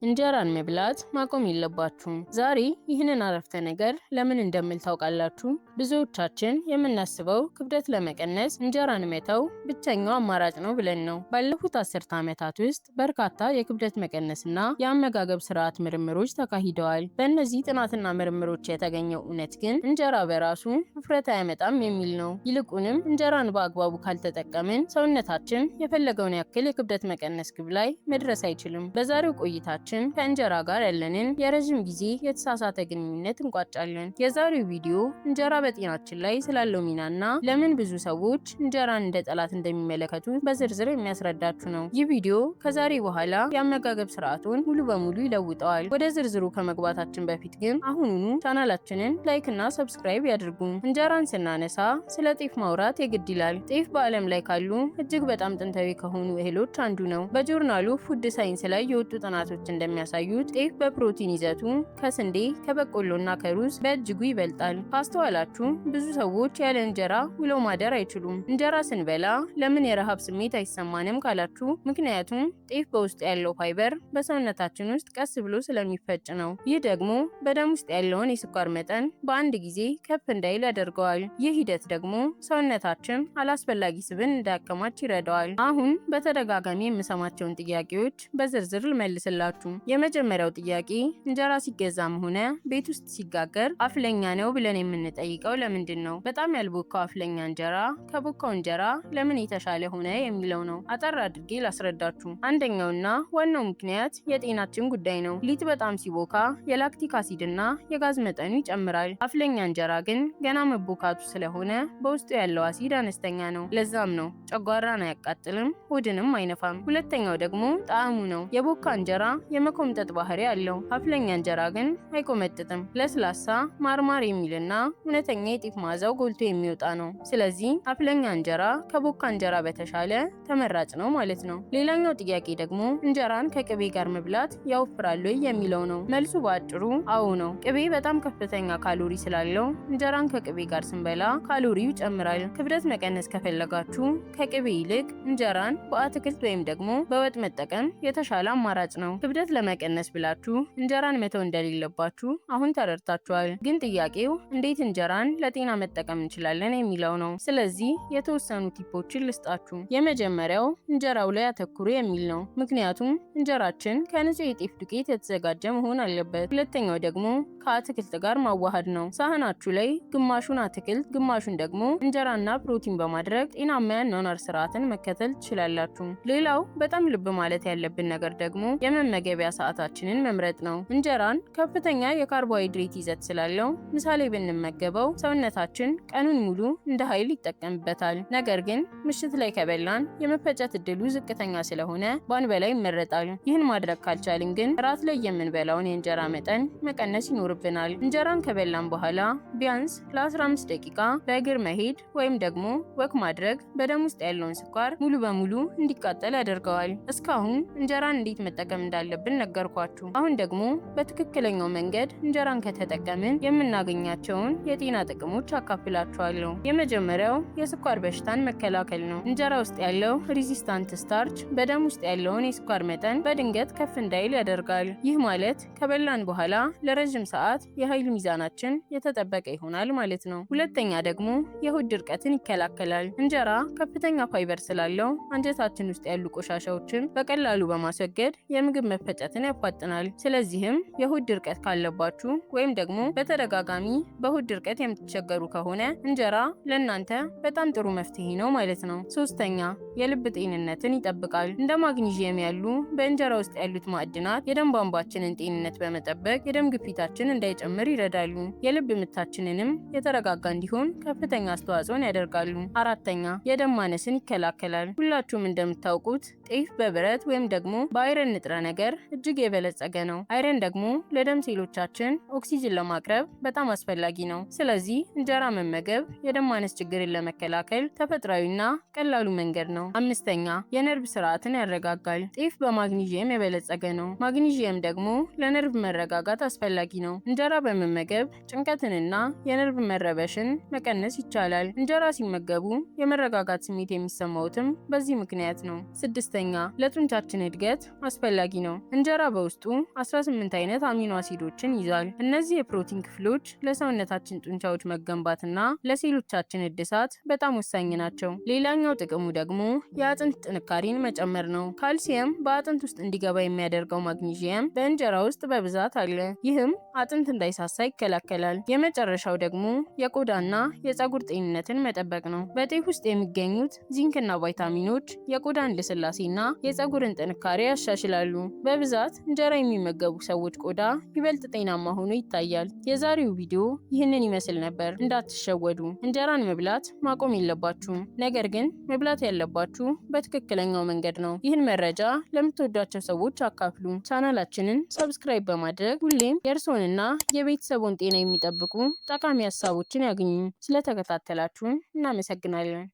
እንጀራን መብላት ማቆም የለባችሁም። ዛሬ ይህንን አረፍተ ነገር ለምን እንደምል ታውቃላችሁ? ብዙዎቻችን የምናስበው ክብደት ለመቀነስ እንጀራን መተው ብቸኛው አማራጭ ነው ብለን ነው። ባለፉት አስርተ ዓመታት ውስጥ በርካታ የክብደት መቀነስና የአመጋገብ ስርዓት ምርምሮች ተካሂደዋል። በእነዚህ ጥናትና ምርምሮች የተገኘው እውነት ግን እንጀራ በራሱ ውፍረት አያመጣም የሚል ነው። ይልቁንም እንጀራን በአግባቡ ካልተጠቀምን ሰውነታችን የፈለገውን ያክል የክብደት መቀነስ ግብ ላይ መድረስ አይችልም። በዛሬው ቆይታችን ከእንጀራ ጋር ያለንን የረዥም ጊዜ የተሳሳተ ግንኙነት እንቋጫለን። የዛሬው ቪዲዮ እንጀራ በጤናችን ላይ ስላለው ሚናና ለምን ብዙ ሰዎች እንጀራን እንደ ጠላት እንደሚመለከቱ በዝርዝር የሚያስረዳችሁ ነው። ይህ ቪዲዮ ከዛሬ በኋላ የአመጋገብ ስርዓቱን ሙሉ በሙሉ ይለውጠዋል። ወደ ዝርዝሩ ከመግባታችን በፊት ግን አሁኑኑ ቻናላችንን ላይክ እና ሰብስክራይብ ያድርጉ። እንጀራን ስናነሳ ስለ ጤፍ ማውራት የግድ ይላል። ጤፍ በዓለም ላይ ካሉ እጅግ በጣም ጥንታዊ ከሆኑ እህሎች አንዱ ነው። በጆርናሉ ፉድ ሳይንስ ላይ የወጡ ጥናቶች እንደሚያሳዩት ጤፍ በፕሮቲን ይዘቱ ከስንዴ ከበቆሎና ከሩዝ በእጅጉ ይበልጣል። ካስተዋላችሁ ብዙ ሰዎች ያለ እንጀራ ውለው ማደር አይችሉም። እንጀራ ስንበላ ለምን የረሃብ ስሜት አይሰማንም ካላችሁ፣ ምክንያቱም ጤፍ በውስጡ ያለው ፋይበር በሰውነታችን ውስጥ ቀስ ብሎ ስለሚፈጭ ነው። ይህ ደግሞ በደም ውስጥ ያለውን የስኳር መጠን በአንድ ጊዜ ከፍ እንዳይል ያደርገዋል። ይህ ሂደት ደግሞ ሰውነታችን አላስፈላጊ ስብን እንዳያከማች ይረዳዋል። አሁን በተደጋጋሚ የምሰማቸውን ጥያቄዎች በዝርዝር ልመልስላችሁ። የመጀመሪያው ጥያቄ እንጀራ ሲገዛም ሆነ ቤት ውስጥ ሲጋገር አፍለኛ ነው ብለን የምንጠይቀው ለምንድን ነው? በጣም ያልቦካው አፍለኛ እንጀራ ከቦካው እንጀራ ለምን የተሻለ ሆነ የሚለው ነው። አጠር አድርጌ ላስረዳችሁ። አንደኛውና ዋናው ምክንያት የጤናችን ጉዳይ ነው። ሊጥ በጣም ሲቦካ የላክቲክ አሲድና የጋዝ መጠኑ ይጨምራል። አፍለኛ እንጀራ ግን ገና መቦካቱ ስለሆነ በውስጡ ያለው አሲድ አነስተኛ ነው። ለዛም ነው ጨጓራን አያቃጥልም፣ ሆድንም አይነፋም። ሁለተኛው ደግሞ ጣዕሙ ነው። የቦካ እንጀራ የመኮምጠጥ ባህሪ አለው። አፍለኛ እንጀራ ግን አይቆመጥጥም። ለስላሳ ማርማር የሚልና እውነተኛ የጤፍ መዓዛው ጎልቶ የሚወጣ ነው። ስለዚህ አፍለኛ እንጀራ ከቦካ እንጀራ በተሻለ ተመራጭ ነው ማለት ነው። ሌላኛው ጥያቄ ደግሞ እንጀራን ከቅቤ ጋር መብላት ያወፍራል ወይ የሚለው ነው። መልሱ በአጭሩ አዎ ነው። ቅቤ በጣም ከፍተኛ ካሎሪ ስላለው እንጀራን ከቅቤ ጋር ስንበላ ካሎሪው ይጨምራል። ክብደት መቀነስ ከፈለጋችሁ ከቅቤ ይልቅ እንጀራን በአትክልት ወይም ደግሞ በወጥ መጠቀም የተሻለ አማራጭ ነው። ክብደት ለመቀነስ ብላችሁ እንጀራን መተው እንደሌለባችሁ አሁን ተረድታችኋል። ግን ጥያቄው እንዴት እንጀራን ለጤና መጠቀም እንችላለን የሚለው ነው። ስለዚህ የተወሰኑ ቲፖችን ልስጣችሁ። የመጀመሪያው እንጀራው ላይ አተኩሩ የሚል ነው። ምክንያቱም እንጀራችን ከንጹህ የጤፍ ዱቄት የተዘጋጀ መሆን አለበት። ሁለተኛው ደግሞ ከአትክልት ጋር ማዋሃድ ነው። ሳህናችሁ ላይ ግማሹን አትክልት ግማሹን ደግሞ እንጀራና ፕሮቲን በማድረግ ጤናማ የአኗኗር ስርዓትን መከተል ትችላላችሁ። ሌላው በጣም ልብ ማለት ያለብን ነገር ደግሞ የመመገቢያ ሰዓታችንን መምረጥ ነው። እንጀራን ከፍተኛ የካርቦሃይድሬት ይዘት ስላለው ምሳሌ ብንመገበው ሰውነታችን ቀኑን ሙሉ እንደ ኃይል ይጠቀምበታል። ነገር ግን ምሽት ላይ ከበላን የመፈጨት እድሉ ዝቅተኛ ስለሆነ ባንበላ ይመረጣል። ይህን ማድረግ ካልቻልን ግን ራት ላይ የምንበላውን የእንጀራ መጠን መቀነስ ይኖርብናል። እንጀራን ከበላን በኋላ ቢያንስ ለ15 ደቂቃ በእግር መሄድ ወይም ደግሞ ወክ ማድረግ በደም ውስጥ ያለውን ስኳር ሙሉ በሙሉ እንዲቃጠል ያደርገዋል። እስካሁን እንጀራን እንዴት መጠቀም እንዳለብን ነገርኳችሁ። አሁን ደግሞ በትክክለኛው መንገድ እንጀራን ከተጠቀምን የምናገኛቸውን የጤና ጥቅሞች አካፍላችኋለሁ። የመጀመሪያው የስኳር በሽታን መከላከል ነው። እንጀራ ውስጥ ያለው ሬዚስታንት ስታርች በደም ውስጥ ያለውን የስኳር መጠን በድንገት ከፍ እንዳይል ያደርጋል። ይህ ማለት ከበላን በኋላ ለረጅም ሰዓት የኃይል ሚዛናችን የተጠበቀ ይሆናል ማለት ነው። ሁለተኛ ደግሞ የሆድ ድርቀትን ይከላከላል። እንጀራ ከፍተኛ ፋይበር ስላለው አንጀታችን ውስጥ ያሉ ቆሻሻዎችን በቀላሉ በማስወገድ የምግብ መፈጨትን ያፋጥናል። ስለዚህም የሆድ ድርቀት ካለባችሁ ወይም ደግሞ በተደጋጋሚ በሆድ ድርቀት የምትቸገሩ ከሆነ እንጀራ ለእናንተ በጣም ጥሩ መፍትሄ ነው ማለት ነው። ሶስተኛ የልብ ጤንነትን ይጠብቃል። እንደ ማግኒዥየም ያሉ በእንጀራ ውስጥ ያሉት ማዕድናት የደም ቧንቧችንን ጤንነት በመጠበቅ የደም ግፊታችን እንዳይጨምር ይረዳሉ። የልብ ምታችንንም የተረጋጋ እንዲሆን ከፍተኛ አስተዋጽኦን ያደርጋሉ። አራተኛ የደም ማነስን ይከላከላል። ሁላችሁም እንደምታውቁት ጤፍ በብረት ወይም ደግሞ በአይረን ንጥረ ነገር እጅግ የበለጸገ ነው። አይረን ደግሞ ለደም ሴሎቻችን ኦክሲጅን ለማቅረብ በጣም አስፈላጊ ነው። ስለዚህ እንጀራ መመገብ የደም ማነስ ችግርን ለመከላከል ተፈጥሯዊና ቀላሉ መንገድ ነው። አምስተኛ የነርቭ ስርዓትን ያረጋጋል። ጤፍ በማግኒዥየም የበለጸገ ነው። ማግኒዥየም ደግሞ ለነርቭ መረጋጋት አስፈላጊ ነው። እንጀራ በመመገብ ጭንቀትንና የነርቭ መረበሽን መቀነስ ይቻላል። እንጀራ ሲመገቡ የመረጋጋት ስሜት የሚሰማውትም በዚህ ምክንያት ነው። ስድስተኛ ለጡንቻችን እድገት አስፈላጊ ነው። እንጀራ በውስጡ 18 አይነት አሚኖ አሲዶችን ይዟል። እነዚህ የፕሮቲን ክፍሎች ለሰውነታችን ጡንቻዎች መገንባትና ለሴሎቻችን እድሳት በጣም ወሳኝ ናቸው። ሌላኛው ጥቅሙ ደግሞ የአጥንት ጥንካሬን መጨመር ነው። ካልሲየም በአጥንት ውስጥ እንዲገባ የሚያደርገው ማግኒዥየም በእንጀራ ውስጥ በብዛት አለ። ይህም አጥንት እንዳይሳሳ ይከላከላል። የመጨረሻው ደግሞ የቆዳና የፀጉር ጤንነትን መጠበቅ ነው። በጤፍ ውስጥ የሚገኙት ዚንክና ቫይታሚኖች የቆዳን ልስላሴና የፀጉርን ጥንካሬ ያሻሽላሉ። በብዛት እንጀራ የሚመገቡ ሰዎች ቆዳ ይበልጥ ጤናማ ሆኖ ይታያል። የዛሬው ቪዲዮ ይህንን ይመስል ነበር። እንዳትሸወዱ፣ እንጀራን መብላት ማቆም የለባችሁም። ነገር ግን መብላት ያለባችሁ በትክክለኛው መንገድ ነው። ይህን መረጃ ለምትወዷቸው ሰዎች አካፍሉ። ቻናላችንን ሰብስክራይብ በማድረግ ሁሌም የእርስዎንና የቤተሰቦን ጤና የሚጠብቁ ጠቃሚ ሀሳቦችን ያግኙ። ስለተከታተላችሁን እናመሰግናለን።